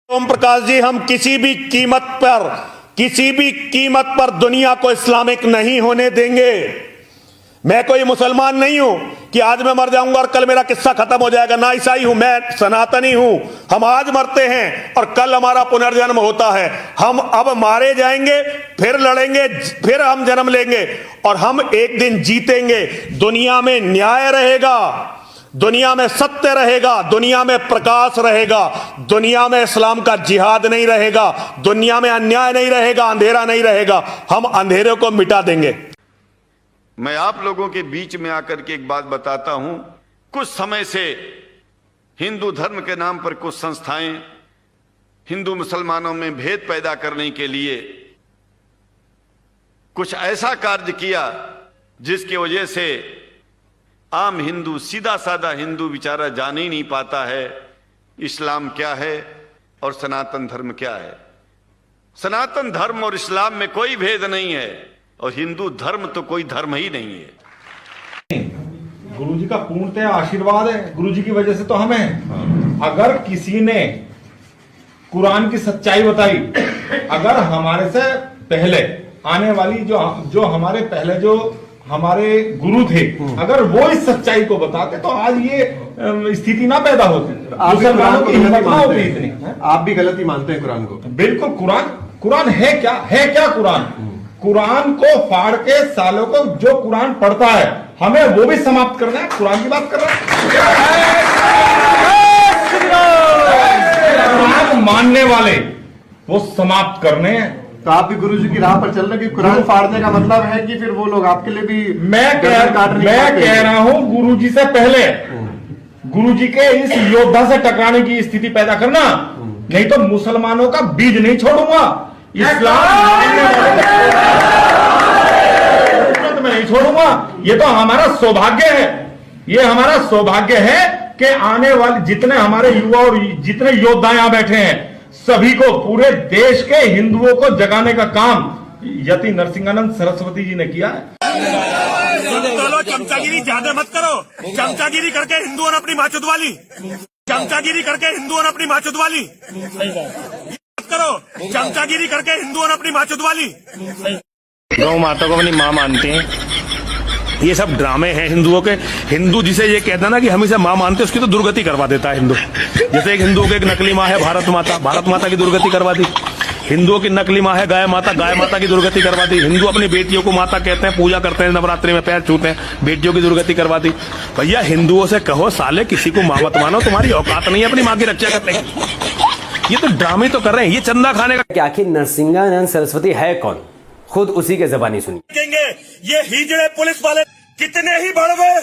ओम प्रकाश जी, हम किसी भी कीमत पर दुनिया को इस्लामिक नहीं होने देंगे। मैं कोई मुसलमान नहीं हूं कि आज मैं मर जाऊंगा और कल मेरा किस्सा खत्म हो जाएगा। ना ईसाई हूं, मैं सनातनी हूं। हम आज मरते हैं और कल हमारा पुनर्जन्म होता है। हम अब मारे जाएंगे, फिर लड़ेंगे, फिर हम जन्म लेंगे और हम एक दिन जीतेंगे। दुनिया में न्याय रहेगा, दुनिया में सत्य रहेगा, दुनिया में प्रकाश रहेगा, दुनिया में इस्लाम का जिहाद नहीं रहेगा, दुनिया में अन्याय नहीं रहेगा, अंधेरा नहीं रहेगा। हम अंधेरे को मिटा देंगे। मैं आप लोगों के बीच में आकर के एक बात बताता हूं। कुछ समय से हिंदू धर्म के नाम पर कुछ संस्थाएं हिंदू मुसलमानों में भेद पैदा करने के लिए कुछ ऐसा कार्य किया जिसकी वजह से आम हिंदू, सीधा साधा हिंदू बेचारा जान ही नहीं पाता है इस्लाम क्या है और सनातन धर्म क्या है। सनातन धर्म और इस्लाम में कोई भेद नहीं है और हिंदू धर्म तो कोई धर्म ही नहीं है। गुरुजी का पूर्णतः आशीर्वाद है, गुरुजी की वजह से तो हम हैं। अगर किसी ने कुरान की सच्चाई बताई, अगर हमारे से पहले आने वाली जो हमारे पहले जो हमारे गुरु थे, अगर वो इस सच्चाई को बताते तो आज ये स्थिति ना पैदा होती। मुसलमानों की हिम्मत ना होती इतनी। आप भी गलती मानते हैं कुरान को? बिल्कुल। कुरान है क्या कुरान को फाड़ के सालों को जो कुरान पढ़ता है हमें वो भी समाप्त करना है। कुरान की बात कर रहा है। कुरान मानने वाले वो समाप्त करने हैं। तो आप भी गुरुजी की राह पर चल रहे हैं कि कुरान फाड़ने का मतलब है कि फिर वो लोग आपके लिए भी मैं कह रहा हूं गुरुजी से पहले गुरुजी के इस योद्धा से टकराने की स्थिति पैदा करना, नहीं तो मुसलमानों का बीज नहीं छोड़ूंगा। इस्लाम मैं नहीं छोड़ूंगा। ये तो हमारा सौभाग्य है, ये हमारा सौभाग्य है कि आने वाले जितने हमारे युवा और जितने योद्धा यहां बैठे हैं सभी को, पूरे देश के हिंदुओं को जगाने का काम यति नरसिंहानंद सरस्वती जी ने किया है। चलो चमचागिरी ज्यादा मत करो। चमचागिरी करके हिंदुओं ने अपनी माँ चुदवाली, चमचागिरी करके हिंदुओं ने अपनी माँ चुदवाली करो। चमचागिरी करके हिंदुओं ने अपनी माँ चुदवाली। गौ माता को अपनी माँ मानते हैं। ये सब ड्रामे हैं हिंदुओं के। हिंदू जिसे ये कहता है ना कि हम इसे माँ मानते हैं, उसकी तो दुर्गति करवा देता है हिंदू। जैसे एक हिंदुओं की एक नकली माँ है भारत माता की दुर्गति करवा दी। हिंदुओं की नकली माँ है गाय माता की दुर्गति करवा दी। हिंदू अपनी बेटियों को माता कहते हैं, पूजा करते हैं, नवरात्रि में पैर छूते हैं, बेटियों की दुर्गति करवा दी। भैया हिंदुओं से कहो साले किसी को माँ मत मानो, तुम्हारी औकात नहीं है अपनी माँ की रक्षा करने की। ये तो ड्रामे तो कर रहे हैं, ये चंदा खाने का। आखिर नरसिंहानंद सरस्वती है कौन, खुद उसी के जबानी सुनिए। ये हिजड़े पुलिस वाले कितने ही बड़वे,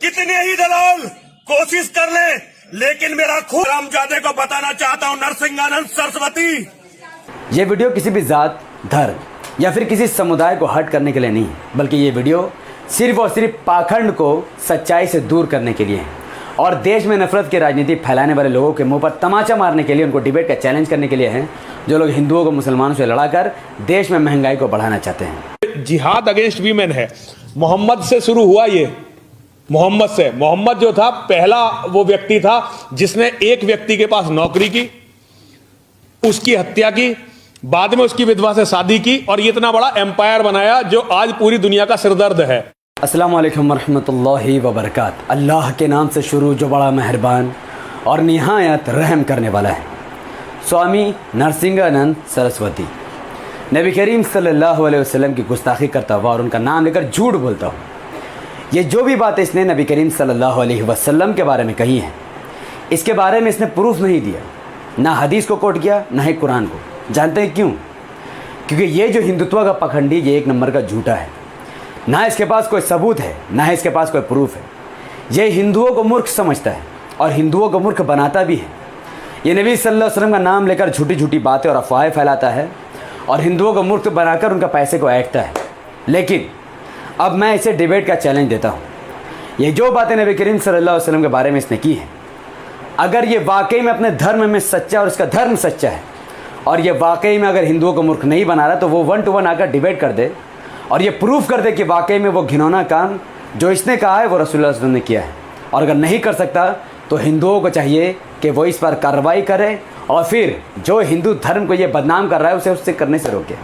कितने ही दलाल कोशिश कर ले, लेकिन मेरा खून रामजादे को बताना चाहता हूं, नरसिंहानंद सरस्वती। ये वीडियो किसी भी जात, धर्म या फिर किसी समुदाय को हर्ट करने के लिए नहीं है, बल्कि ये वीडियो सिर्फ और सिर्फ पाखंड को सच्चाई से दूर करने के लिए है और देश में नफरत की राजनीति फैलाने वाले लोगों के मुंह पर तमाचा मारने के लिए, उनको डिबेट का चैलेंज करने के लिए है, जो लोग हिंदुओं को मुसलमानों से लड़ाकर देश में महंगाई को बढ़ाना चाहते हैं। जिहाद अगेंस्ट वीमेन है। मोहम्मद से शुरू हुआ ये, मोहम्मद जो था पहला वो व्यक्ति था जिसने एक व्यक्ति के पास नौकरी की, उसकी हत्या की, बाद में उसकी विधवा से शादी की और ये इतना बड़ा एम्पायर बनाया जो आज पूरी दुनिया का सिरदर्द है। अस्सलाम वालेकुम वरहमतुल्लाहि वबरकात। अल्लाह के नाम से शुरू जो बड़ा मेहरबान और निहायत रहम करने वाला है। स्वामी नरसिंहानंद सरस्वती। नबी करीम सल्लल्लाहु अलैहि वसल्लम की गुस्ताखी करता हुआ और उनका नाम लेकर झूठ बोलता हूँ। ये जो भी बात इसने नबी करीम सल्लल्लाहु अलैहि वसल्लम के बारे में कही है, इसके बारे में इसने प्रूफ नहीं दिया, ना हदीस को कोट किया, ना ही कुरान को। जानते हैं क्यों? क्योंकि ये जो हिंदुत्व का पखंडी, ये एक नंबर का झूठा है। ना इसके पास कोई सबूत है, ना इसके पास कोई प्रूफ है। ये हिंदुओं को मूर्ख समझता है और हिंदुओं को मूर्ख बनाता भी है। ये नबी सल्लल्लाहु अलैहि वसल्लम का नाम लेकर झूठी झूठी बातें और अफवाहें फैलाता है और हिंदुओं को मूर्ख बनाकर उनका पैसे को ऐंठता है। लेकिन अब मैं इसे डिबेट का चैलेंज देता हूँ। ये जो बातें नबी करीम सल्लल्लाहु अलैहि वसल्लम के बारे में इसने की है, अगर ये वाकई में अपने धर्म में सच्चा और इसका धर्म सच्चा है और ये वाकई में अगर हिंदुओं को मूर्ख नहीं बना रहा, तो वो 1 to 1 आकर डिबेट कर दे और ये प्रूफ कर दे कि वाकई में वो घिनौना काम जो इसने कहा है वो रसूलुल्लाह सल्लल्लाहु अलैहि वसल्लम ने किया है। और अगर नहीं कर सकता तो हिंदुओं को चाहिए कि वो इस पर कार्रवाई करे और फिर जो हिंदू धर्म को ये बदनाम कर रहा है उसे उससे करने से रोके।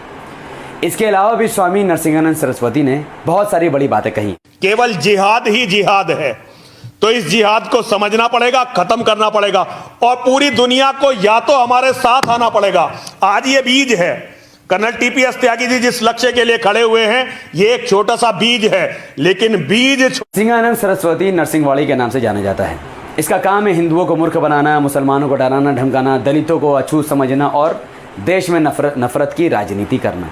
इसके अलावा भी स्वामी नरसिंहानंद सरस्वती ने बहुत सारी बड़ी बातें कही। केवल जिहाद ही जिहाद है, तो इस जिहाद को समझना पड़ेगा, खत्म करना पड़ेगा और पूरी दुनिया को या तो हमारे साथ आना पड़ेगा। आज ये बीज है, कर्नल टीपीएस त्यागी जी जिस लक्ष्य के लिए खड़े हुए हैं, ये एक छोटा सा बीज है, लेकिन बीज नरसिंहानंद सरस्वती नरसिंहवाड़ी के नाम से जाना जाता है। इसका काम है हिंदुओं को मूर्ख बनाना, मुसलमानों को डराना धमकाना, दलितों को अछूत समझना और देश में नफरत की राजनीति करना।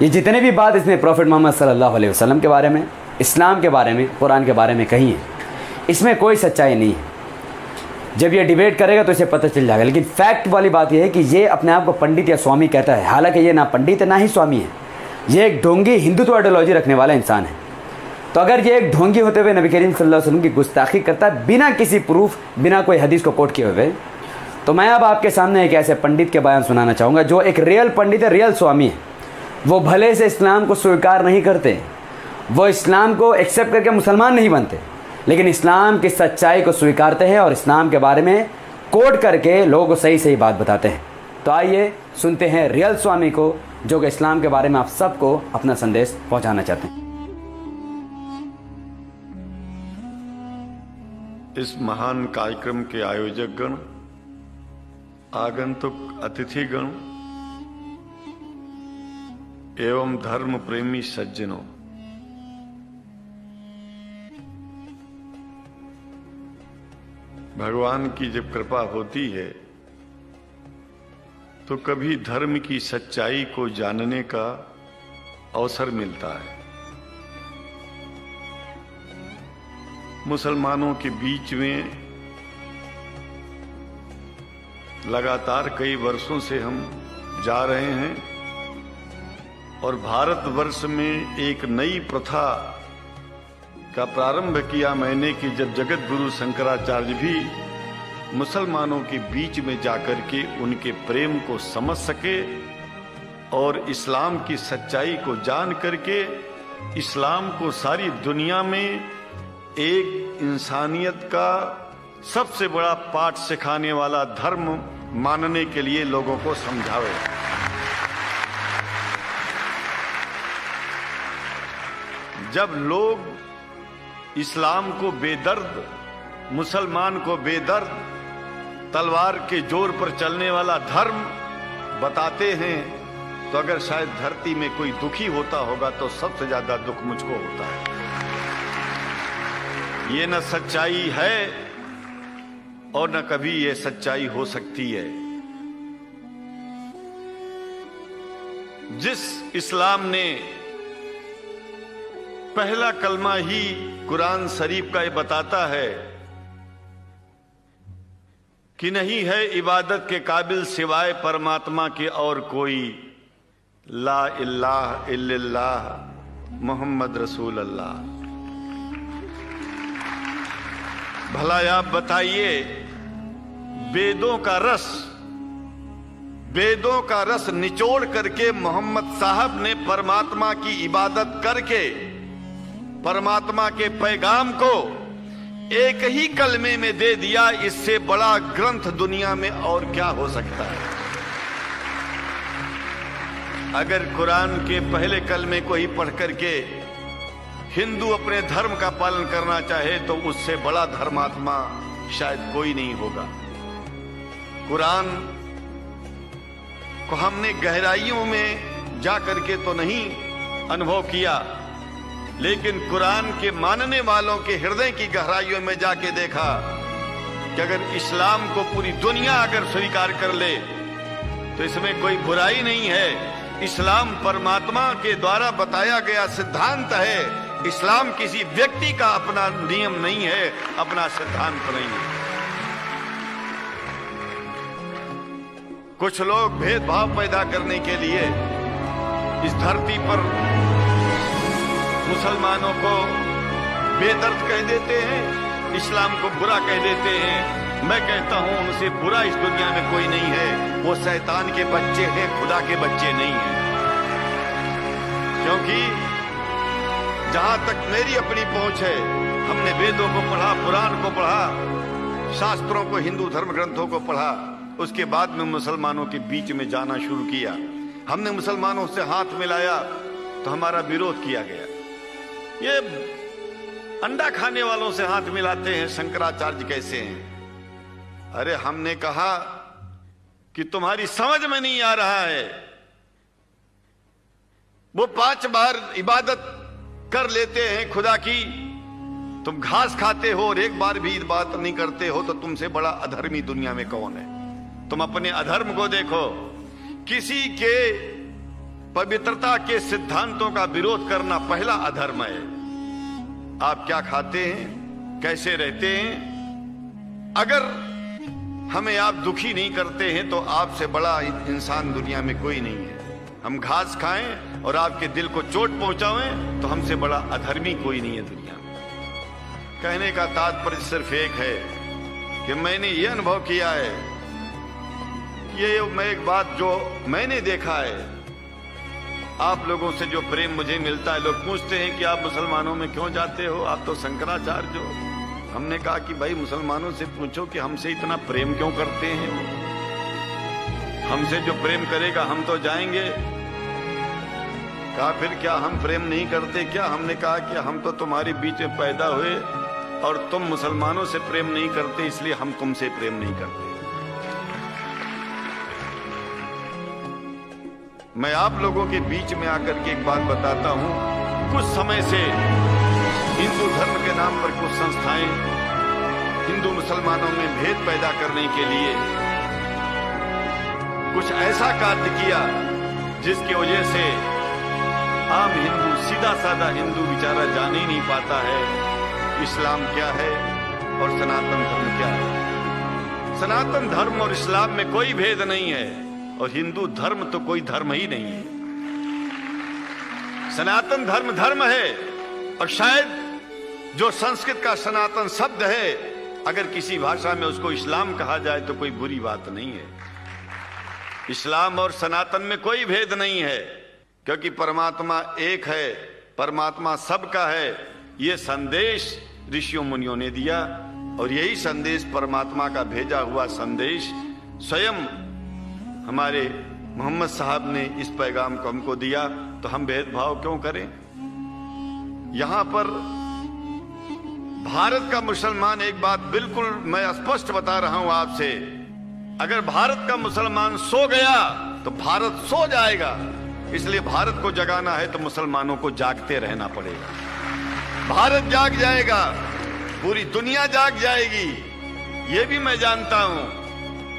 ये जितने भी बात इसने प्रॉफिट मोहम्मद सल्लल्लाहु अलैहि वसल्लम के बारे में, इस्लाम के बारे में, कुरान के बारे में कही है, इसमें कोई सच्चाई नहीं है। जब ये डिबेट करेगा तो इसे पता चल जाएगा। लेकिन फैक्ट वाली बात यह है कि ये अपने आप को पंडित या स्वामी कहता है, हालांकि ये ना पंडित है ना ही स्वामी है। ये एक ढोंगी हिंदुत्व आइडियोलॉजी रखने वाला इंसान है। तो अगर ये एक ढोंगी होते हुए नबी करीम सल्लल्लाहु अलैहि वसल्लम की गुस्ताखी करता है बिना किसी प्रूफ, बिना कोई हदीस को कोट किए हुए, तो मैं अब आपके सामने एक ऐसे पंडित के बयान सुनाना चाहूँगा जो एक रियल पंडित है, रियल स्वामी है। वो भले से इस्लाम को स्वीकार नहीं करते, वो इस्लाम को एक्सेप्ट करके मुसलमान नहीं बनते, लेकिन इस्लाम की सच्चाई को स्वीकारते हैं और इस्लाम के बारे में कोट करके लोगों को सही सही बात बताते हैं। तो आइए सुनते हैं रियल स्वामी को, जो कि इस्लाम के बारे में आप सबको अपना संदेश पहुंचाना चाहते हैं। इस महान कार्यक्रम के आयोजक गण, आगंतुक अतिथिगण एवं धर्म प्रेमी सज्जनों, भगवान की जब कृपा होती है तो कभी धर्म की सच्चाई को जानने का अवसर मिलता है। मुसलमानों के बीच में लगातार कई वर्षों से हम जा रहे हैं और भारतवर्ष में एक नई प्रथा का प्रारंभ किया मैंने कि जब जगत गुरु शंकराचार्य भी मुसलमानों के बीच में जाकर के उनके प्रेम को समझ सके और इस्लाम की सच्चाई को जान करके इस्लाम को सारी दुनिया में एक इंसानियत का सबसे बड़ा पाठ सिखाने वाला धर्म मानने के लिए लोगों को समझावे। जब लोग इस्लाम को बेदर्द, मुसलमान को बेदर्द, तलवार के जोर पर चलने वाला धर्म बताते हैं, तो अगर शायद धरती में कोई दुखी होता होगा तो सबसे ज्यादा दुख मुझको होता है। ये न सच्चाई है और न कभी ये सच्चाई हो सकती है। जिस इस्लाम ने पहला कलमा ही कुरान शरीफ का ये बताता है कि नहीं है इबादत के काबिल सिवाय परमात्मा के और कोई, ला इलाहा इल्लल्लाह मुहम्मद रसूल अल्लाह। भला आप बताइए, वेदों का रस निचोड़ करके मोहम्मद साहब ने परमात्मा की इबादत करके परमात्मा के पैगाम को एक ही कलमे में दे दिया। इससे बड़ा ग्रंथ दुनिया में और क्या हो सकता है? अगर कुरान के पहले कलमे को ही पढ़ करके हिंदू अपने धर्म का पालन करना चाहे तो उससे बड़ा धर्मात्मा शायद कोई नहीं होगा। कुरान को हमने गहराइयों में जा करके तो नहीं अनुभव किया, लेकिन कुरान के मानने वालों के हृदय की गहराइयों में जाके देखा कि अगर इस्लाम को पूरी दुनिया अगर स्वीकार कर ले तो इसमें कोई बुराई नहीं है। इस्लाम परमात्मा के द्वारा बताया गया सिद्धांत है। इस्लाम किसी व्यक्ति का अपना नियम नहीं है, अपना सिद्धांत नहीं है। कुछ लोग भेदभाव पैदा करने के लिए इस धरती पर मुसलमानों को बेदर्द कह देते हैं, इस्लाम को बुरा कह देते हैं। मैं कहता हूं उनसे बुरा इस दुनिया में कोई नहीं है। वो शैतान के बच्चे हैं, खुदा के बच्चे नहीं हैं। क्योंकि जहां तक मेरी अपनी पहुंच है, हमने वेदों को पढ़ा, पुराण को पढ़ा, शास्त्रों को, हिंदू धर्म ग्रंथों को पढ़ा, उसके बाद में मुसलमानों के बीच में जाना शुरू किया। हमने मुसलमानों से हाथ मिलाया तो हमारा विरोध किया गया। ये अंडा खाने वालों से हाथ मिलाते हैं, शंकराचार्य कैसे हैं? अरे हमने कहा कि तुम्हारी समझ में नहीं आ रहा है। वो 5 बार इबादत कर लेते हैं खुदा की, तुम घास खाते हो और एक बार भी बात नहीं करते हो, तो तुमसे बड़ा अधर्मी दुनिया में कौन है? तुम अपने अधर्म को देखो। किसी के पवित्रता के सिद्धांतों का विरोध करना पहला अधर्म है। आप क्या खाते हैं, कैसे रहते हैं, अगर हमें आप दुखी नहीं करते हैं तो आपसे बड़ा इंसान दुनिया में कोई नहीं है। हम घास खाएं और आपके दिल को चोट पहुंचाएं तो हमसे बड़ा अधर्मी कोई नहीं है दुनिया में। कहने का तात्पर्य सिर्फ एक है कि मैंने ये अनुभव किया है, ये मैं एक बात जो मैंने देखा है, आप लोगों से जो प्रेम मुझे मिलता है, लोग पूछते हैं कि आप मुसलमानों में क्यों जाते हो, आप तो शंकराचार्य हो। हमने कहा कि भाई मुसलमानों से पूछो कि हमसे इतना प्रेम क्यों करते हैं। हमसे जो प्रेम करेगा हम तो जाएंगे। कहा फिर क्या हम प्रेम नहीं करते क्या? हमने कहा कि हम तो तुम्हारे बीच में पैदा हुए और तुम मुसलमानों से प्रेम नहीं करते, इसलिए हम तुमसे प्रेम नहीं करते। मैं आप लोगों के बीच में आकर के एक बात बताता हूं। कुछ समय से हिंदू धर्म के नाम पर कुछ संस्थाएं हिंदू मुसलमानों में भेद पैदा करने के लिए कुछ ऐसा कार्य किया जिसकी वजह से आम हिंदू, सीधा साधा हिंदू बेचारा जान ही नहीं पाता है इस्लाम क्या है और सनातन धर्म क्या है। सनातन धर्म और इस्लाम में कोई भेद नहीं है और हिंदू धर्म तो कोई धर्म ही नहीं है। सनातन धर्म धर्म है और शायद जो संस्कृत का सनातन शब्द है, अगर किसी भाषा में उसको इस्लाम कहा जाए तो कोई बुरी बात नहीं है। इस्लाम और सनातन में कोई भेद नहीं है, क्योंकि परमात्मा एक है, परमात्मा सबका है। यह संदेश ऋषियों मुनियों ने दिया और यही संदेश परमात्मा का भेजा हुआ संदेश स्वयं हमारे मोहम्मद साहब ने इस पैगाम को हमको दिया। तो हम भेदभाव क्यों करें? यहां पर भारत का मुसलमान, एक बात बिल्कुल मैं स्पष्ट बता रहा हूं आपसे, अगर भारत का मुसलमान सो गया तो भारत सो जाएगा। इसलिए भारत को जगाना है तो मुसलमानों को जागते रहना पड़ेगा। भारत जाग जाएगा, पूरी दुनिया जाग जाएगी। यह भी मैं जानता हूं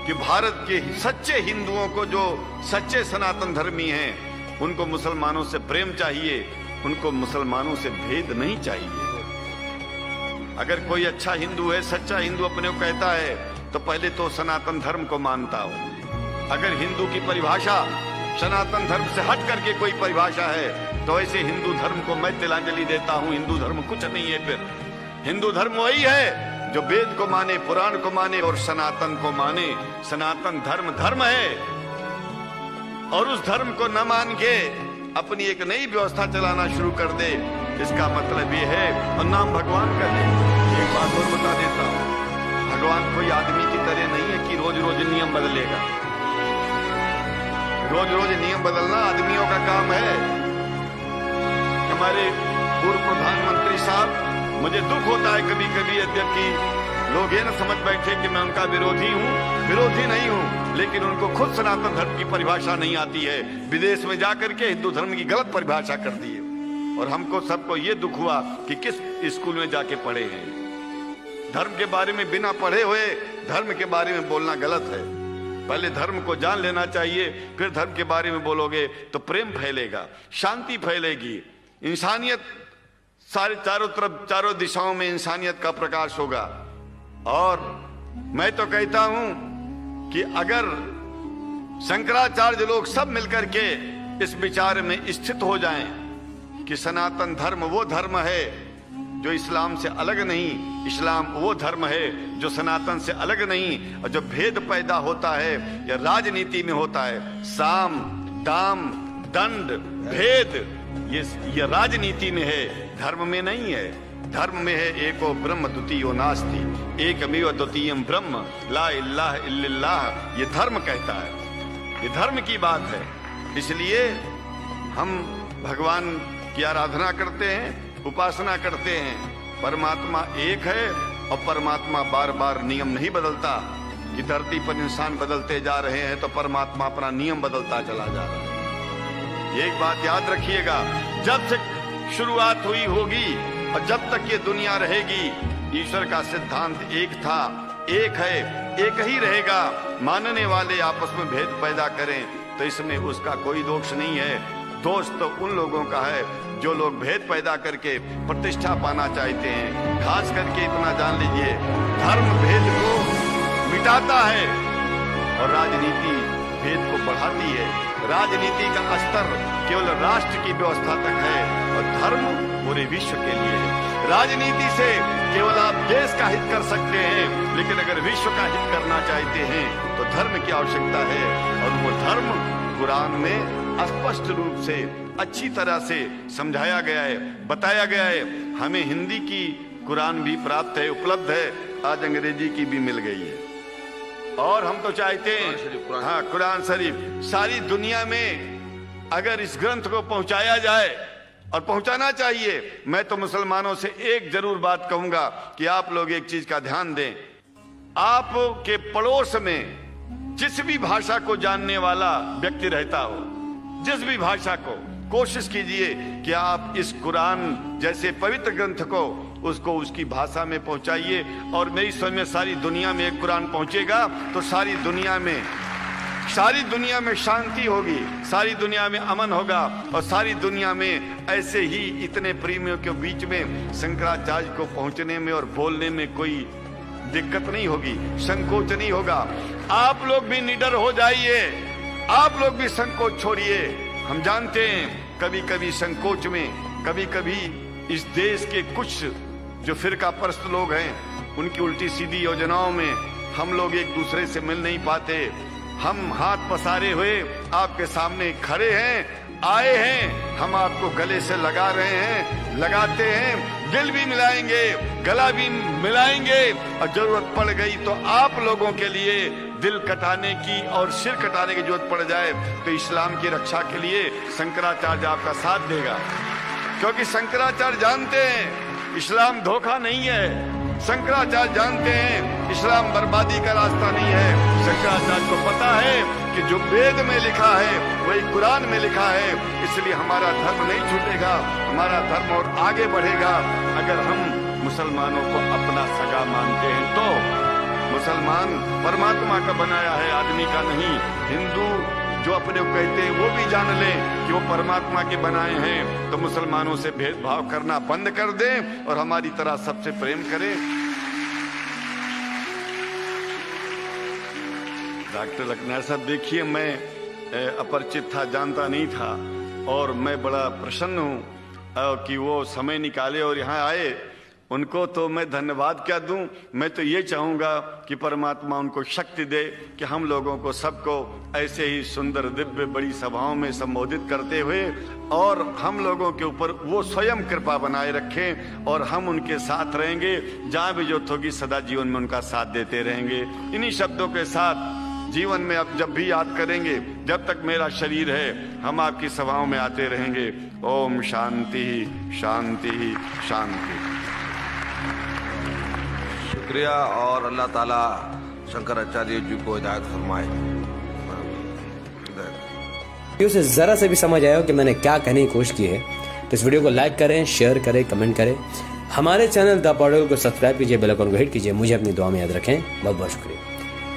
कि भारत के सच्चे हिंदुओं को, जो सच्चे सनातन धर्मी हैं, उनको मुसलमानों से प्रेम चाहिए, उनको मुसलमानों से भेद नहीं चाहिए। अगर कोई अच्छा हिंदू है, सच्चा हिंदू अपने को कहता है, तो पहले तो सनातन धर्म को मानता हो। अगर हिंदू की परिभाषा सनातन धर्म से हट करके कोई परिभाषा है तो ऐसे हिंदू धर्म को मैं तिलांजलि देता हूं। हिंदू धर्म कुछ नहीं है। फिर हिंदू धर्म वही है जो वेद को माने, पुराण को माने और सनातन को माने। सनातन धर्म धर्म है और उस धर्म को न मान के अपनी एक नई व्यवस्था चलाना शुरू कर दे, इसका मतलब ये है, और नाम भगवान का ले। एक बात और बता देता हूं, भगवान कोई आदमी की तरह नहीं है कि रोज रोज नियम बदलेगा। रोज रोज नियम बदलना आदमियों का काम है। हमारे पूर्व प्रधानमंत्री साहब, मुझे दुख होता है कभी कभी यद्यपि लोग ये न समझ बैठे कि मैं उनका विरोधी हूं। विरोधी नहीं हूं, लेकिन उनको खुद सनातन धर्म की परिभाषा नहीं आती है। विदेश में जाकर के हिंदू धर्म की गलत परिभाषा कर दी है और हमको सबको ये दुख हुआ कि किस स्कूल में जाके पढ़े हैं। धर्म के बारे में बिना पढ़े हुए धर्म के बारे में बोलना गलत है। पहले धर्म को जान लेना चाहिए, फिर धर्म के बारे में बोलोगे तो प्रेम फैलेगा, शांति फैलेगी, इंसानियत सारे चारों तरफ, चारों दिशाओं में इंसानियत का प्रकाश होगा। और मैं तो कहता हूं कि अगर शंकराचार्य लोग सब मिलकर के इस विचार में स्थित हो जाएं कि सनातन धर्म वो धर्म है जो इस्लाम से अलग नहीं, इस्लाम वो धर्म है जो सनातन से अलग नहीं, और जो भेद पैदा होता है या राजनीति में होता है, साम दाम दंड भेद, ये राजनीति में है, धर्म में नहीं है। धर्म में है एको ब्रह्म द्वितीयो नास्ति। एकमेव द्वितीयम ब्रह्म ला इलाहा इल्लल्लाह, ये धर्म कहता है, ये धर्म की बात है। इसलिए हम भगवान की आराधना करते हैं, उपासना करते हैं। परमात्मा एक है और परमात्मा बार बार नियम नहीं बदलता कि धरती पर इंसान बदलते जा रहे हैं तो परमात्मा अपना नियम बदलता चला जा रहा है। एक बात याद रखिएगा, जब से शुरुआत हुई होगी और जब तक ये दुनिया रहेगी, ईश्वर का सिद्धांत एक था, एक है, एक ही रहेगा। मानने वाले आपस में भेद पैदा करें तो इसमें उसका कोई दोष नहीं है। दोष तो उन लोगों का है जो लोग भेद पैदा करके प्रतिष्ठा पाना चाहते हैं। खास करके इतना जान लीजिए, धर्म भेद को मिटाता है और राजनीति भेद को बढ़ाती है। राजनीति का स्तर केवल राष्ट्र की व्यवस्था तक है और धर्म पूरे विश्व के लिए है। राजनीति से केवल आप देश का हित कर सकते हैं, लेकिन अगर विश्व का हित करना चाहते हैं तो धर्म की आवश्यकता है। और वो धर्म कुरान में स्पष्ट रूप से अच्छी तरह से समझाया गया है, बताया गया है। हमें हिंदी की कुरान भी प्राप्त है, उपलब्ध है, आज अंग्रेजी की भी मिल गई है। और हम तो चाहते हैं, हाँ, कुरान शरीफ सारी दुनिया में अगर इस ग्रंथ को पहुंचाया जाए, और पहुंचाना चाहिए। मैं तो मुसलमानों से एक जरूर बात कहूंगा कि आप लोग एक चीज का ध्यान दें, आपके पड़ोस में जिस भी भाषा को जानने वाला व्यक्ति रहता हो, जिस भी भाषा को, कोशिश कीजिए कि आप इस कुरान जैसे पवित्र ग्रंथ को उसको उसकी भाषा में पहुंचाइए। और मेरी समझ में सारी दुनिया में एक कुरान पहुंचेगा तो सारी दुनिया में शांति होगी, सारी दुनिया में अमन होगा और सारी दुनिया में ऐसे ही इतने प्रेमियों के बीच में शंकराचार्य को पहुंचने में और बोलने में कोई दिक्कत नहीं होगी, संकोच नहीं होगा। आप लोग भी निडर हो जाइए, आप लोग भी संकोच छोड़िए। हम जानते हैं कभी कभी संकोच में, कभी कभी इस देश के कुछ जो फिरका परस्त लोग हैं उनकी उल्टी सीधी योजनाओं में हम लोग एक दूसरे से मिल नहीं पाते। हम हाथ पसारे हुए आपके सामने खड़े हैं, आए हैं, हम आपको गले से लगा रहे हैं, लगाते हैं, दिल भी मिलाएंगे, गला भी मिलाएंगे और जरूरत पड़ गई तो आप लोगों के लिए दिल कटाने की और सिर कटाने की जरूरत पड़ जाए तो इस्लाम की रक्षा के लिए शंकराचार्य आपका साथ देगा। क्योंकि शंकराचार्य जानते हैं इस्लाम धोखा नहीं है, शंकराचार्य जानते हैं इस्लाम बर्बादी का रास्ता नहीं है। शंकराचार्य को पता है कि जो वेद में लिखा है वही कुरान में लिखा है, इसलिए हमारा धर्म नहीं छूटेगा, हमारा धर्म और आगे बढ़ेगा। अगर हम मुसलमानों को अपना सगा मानते हैं तो मुसलमान परमात्मा का बनाया है, आदमी का नहीं। हिंदू जो अपने को कहते हैं वो भी जान लें कि वो परमात्मा के बनाए हैं, तो मुसलमानों से भेदभाव करना बंद कर दें और हमारी तरह सबसे प्रेम करें। डॉक्टर लखनऊ साहब, देखिए मैं अपरिचित था, जानता नहीं था और मैं बड़ा प्रसन्न हूँ कि वो समय निकाले और यहाँ आए। उनको तो मैं धन्यवाद क्या दूं, मैं तो ये चाहूँगा कि परमात्मा उनको शक्ति दे कि हम लोगों को सबको ऐसे ही सुंदर दिव्य बड़ी सभाओं में संबोधित करते हुए और हम लोगों के ऊपर वो स्वयं कृपा बनाए रखें और हम उनके साथ रहेंगे, जहाँ भी जो होगी सदा जीवन में उनका साथ देते रहेंगे। इन्हीं शब्दों के साथ जीवन में अब जब भी याद करेंगे, जब तक मेरा शरीर है, हम आपकी सभाओं में आते रहेंगे। ओम शांति शांति शांति। शुक्रिया और अल्लाह ताला शंकराचार्य जी को हिदायत फरमाए। वीडियो से ज़रा से भी समझ आया हो कि मैंने क्या कहने की कोशिश की है तो इस वीडियो को लाइक करें, शेयर करें, कमेंट करें। हमारे चैनल द पॉडकास्ट को सब्सक्राइब कीजिए, बेल आइकन को हिट कीजिए। मुझे अपनी दुआ में याद रखें। बहुत बहुत शुक्रिया।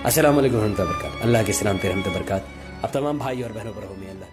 अस्सलाम वालेकुम रहमतुल्लाहि व बरकातहू। अल्लाह के सलाम पे रहमत बरकत अब तमाम भाई और बहनों पर हो। मैं अल्लाह